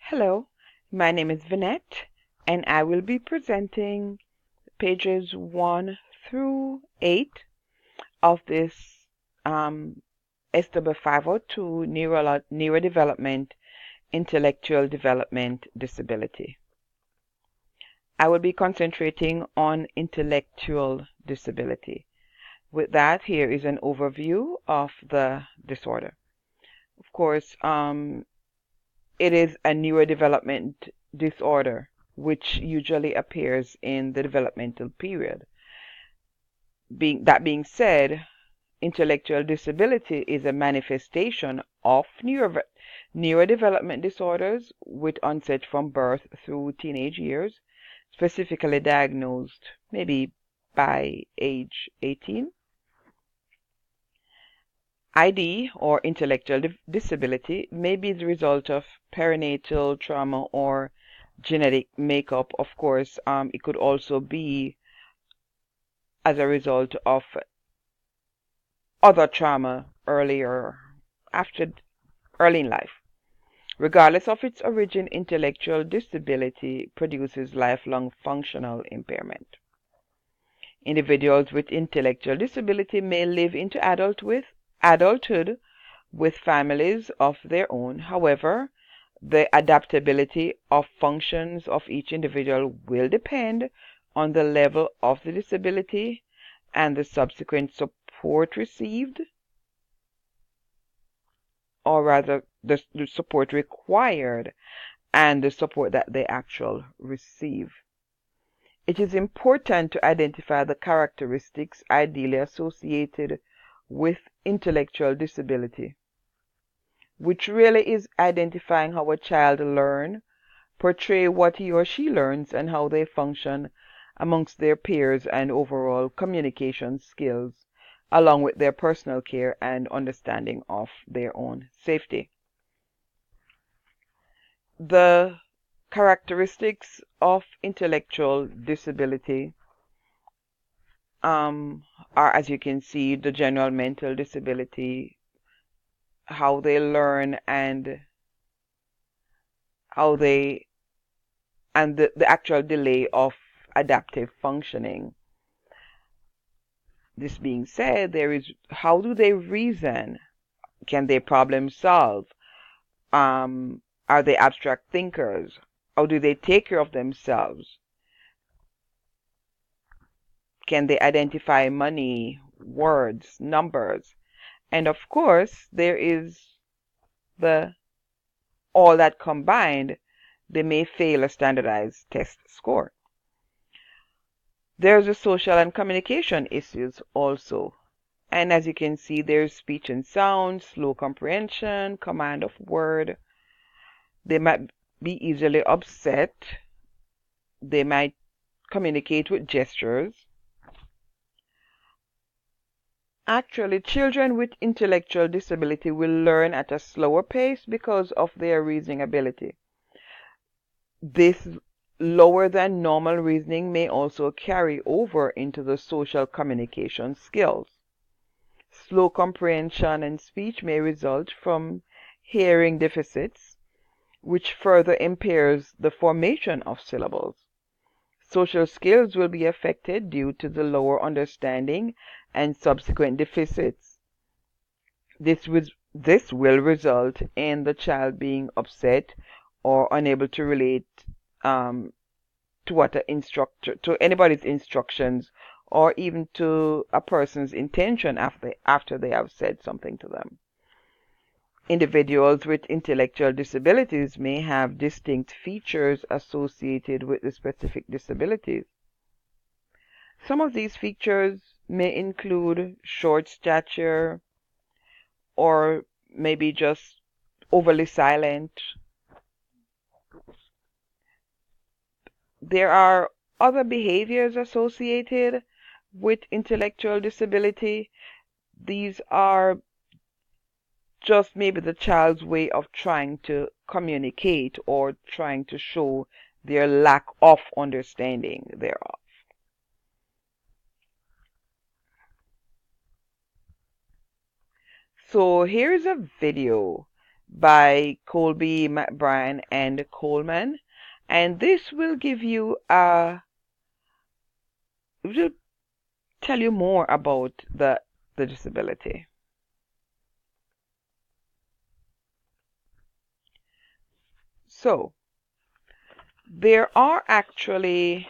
Hello, my name is Vanette, and I will be presenting pages 1 through 8 of this SW502 Neurodevelopment, Intellectual Development Disability. I will be concentrating on intellectual disability. With that, here is an overview of the disorder. Of course, it is a neurodevelopment disorder which usually appears in the developmental period. That being said, intellectual disability is a manifestation of neurodevelopment disorders with onset from birth through teenage years, specifically diagnosed maybe by age 18. ID, or intellectual disability, may be the result of perinatal trauma or genetic makeup. Of course, it could also be as a result of other trauma early in life. Regardless of its origin, intellectual disability produces lifelong functional impairment. Individuals with intellectual disability may live into adulthood with families of their own. However, the adaptability of functions of each individual will depend on the level of the disability and the subsequent support received, or rather the support required and the support that they actually receive. It is important to identify the characteristics ideally associated with intellectual disability, which really is identifying how a child learns, portray what he or she learns, and how they function amongst their peers and overall communication skills, along with their personal care and understanding of their own safety. The characteristics of intellectual disability are, as you can see, the general mental disability, how they learn, and the actual delay of adaptive functioning. This being said, there is how do they reason? Can they problem solve? Are they abstract thinkers? How do they take care of themselves? Can they identify money, words, numbers? And of course, there is all that combined, they may fail a standardized test score. There's the social and communication issues also. And as you can see, there's speech and sound, slow comprehension, command of word. They might be easily upset. They might communicate with gestures. Actually, children with intellectual disability will learn at a slower pace because of their reasoning ability. This lower than normal reasoning may also carry over into the social communication skills. Slow comprehension and speech may result from hearing deficits, which further impairs the formation of syllables. Social skills will be affected due to the lower understanding and subsequent deficits. This will result in the child being upset or unable to relate to anybody's instructions, or even to a person's intention after they have said something to them. Individuals with intellectual disabilities may have distinct features associated with the specific disabilities. Some of these features may include short stature, or maybe just overly silent. There are other behaviors associated with intellectual disability. These are just maybe the child's way of trying to communicate or trying to show their lack of understanding thereof. So here's a video by Colby, McBride, and Coleman. And this will give you will tell you more about the disability. So, there are actually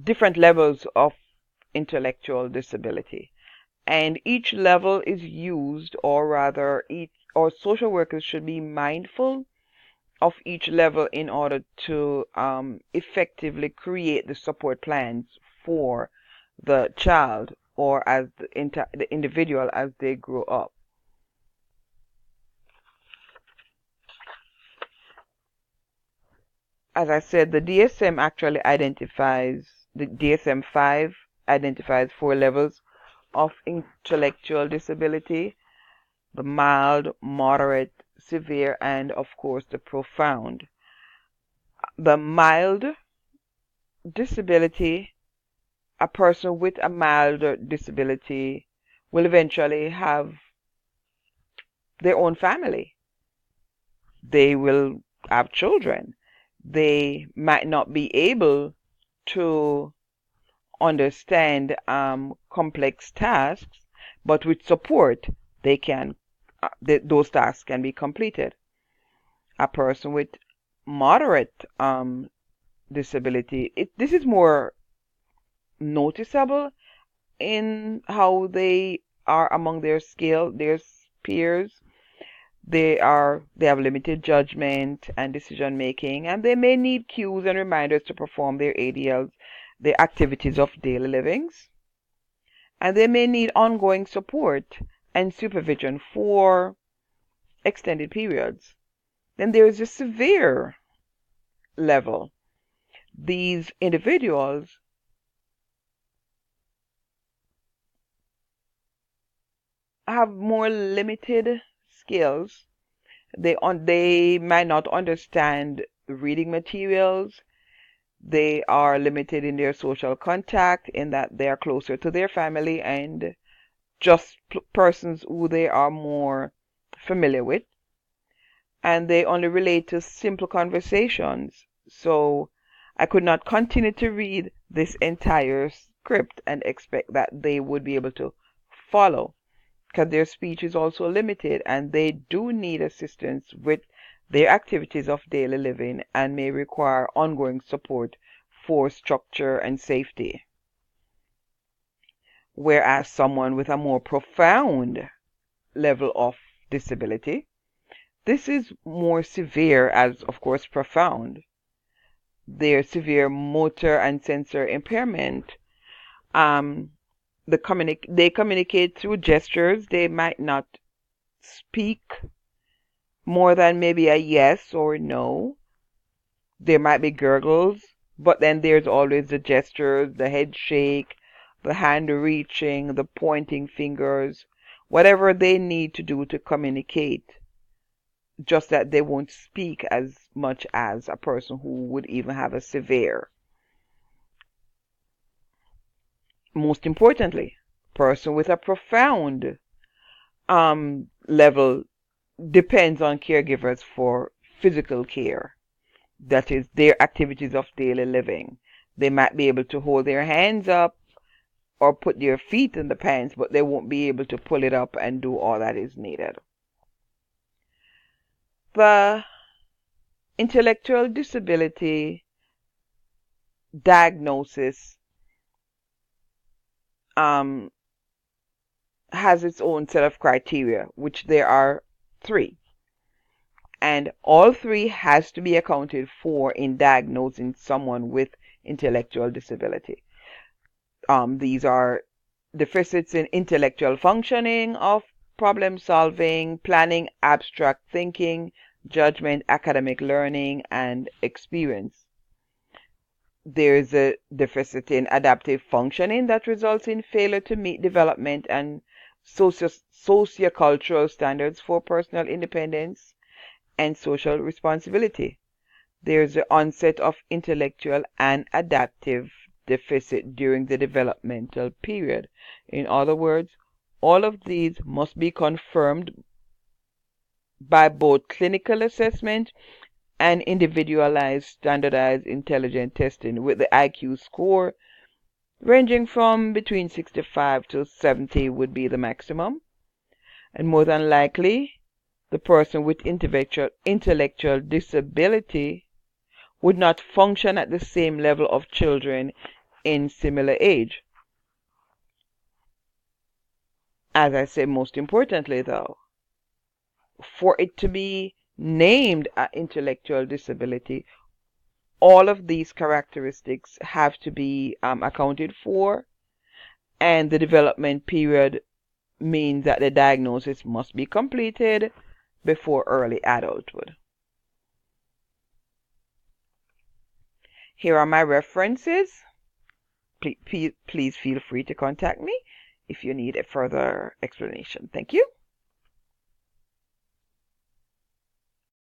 different levels of intellectual disability, and each level is used, or rather social workers should be mindful of each level in order to effectively create the support plans for the child, or as the individual as they grow up. As I said, the DSM-5 identifies 4 levels of intellectual disability: the mild, moderate, severe, and of course the profound. The mild disability, a person with a mild disability will eventually have their own family. They will have children. They might not be able to understand complex tasks, but with support, they can those tasks can be completed. A person with moderate disability, this is more noticeable in how they are among their peers. They have limited judgment and decision making, and they may need cues and reminders to perform their ADLs, their activities of daily livings, and they may need ongoing support and supervision for extended periods. Then there is a severe level. These individuals have more limited skills. They might not understand reading materials. They are limited in their social contact, in that they are closer to their family and just persons who they are more familiar with, and they only relate to simple conversations. So I could not continue to read this entire script and expect that they would be able to follow, because their speech is also limited and they do need assistance with their activities of daily living and may require ongoing support for structure and safety. Whereas someone with a more profound level of disability, this is more severe as, of course, profound. Their severe motor and sensor impairment, they communicate through gestures. They might not speak more than maybe a yes or no. There might be gurgles, but then there's always the gestures, the head shake, the hand reaching, the pointing fingers, whatever they need to do to communicate. Just that they won't speak as much as a person who would even have a severe. Most importantly, person with a profound level depends on caregivers for physical care. That is their activities of daily living. They might be able to hold their hands up or put their feet in the pants, but they won't be able to pull it up and do all that is needed. The intellectual disability diagnosis has its own set of criteria, which there are 3. And all 3 has to be accounted for in diagnosing someone with intellectual disability. These are deficits in intellectual functioning, of problem solving, planning, abstract thinking, judgment, academic learning, and experience. There's a deficit in adaptive functioning that results in failure to meet development and sociocultural standards for personal independence and social responsibility. There's the onset of intellectual and adaptive deficit during the developmental period. In other words, All of these must be confirmed by both clinical assessment and individualized standardized intelligence testing with the IQ score ranging from between 65 to 70 would be the maximum. And more than likely, the person with intellectual disability would not function at the same level of children in similar age. As I said, most importantly though, for it to be named an intellectual disability, all of these characteristics have to be accounted for, and the development period means that the diagnosis must be completed before early adulthood. Here are my references. Please feel free to contact me if you need a further explanation. Thank you.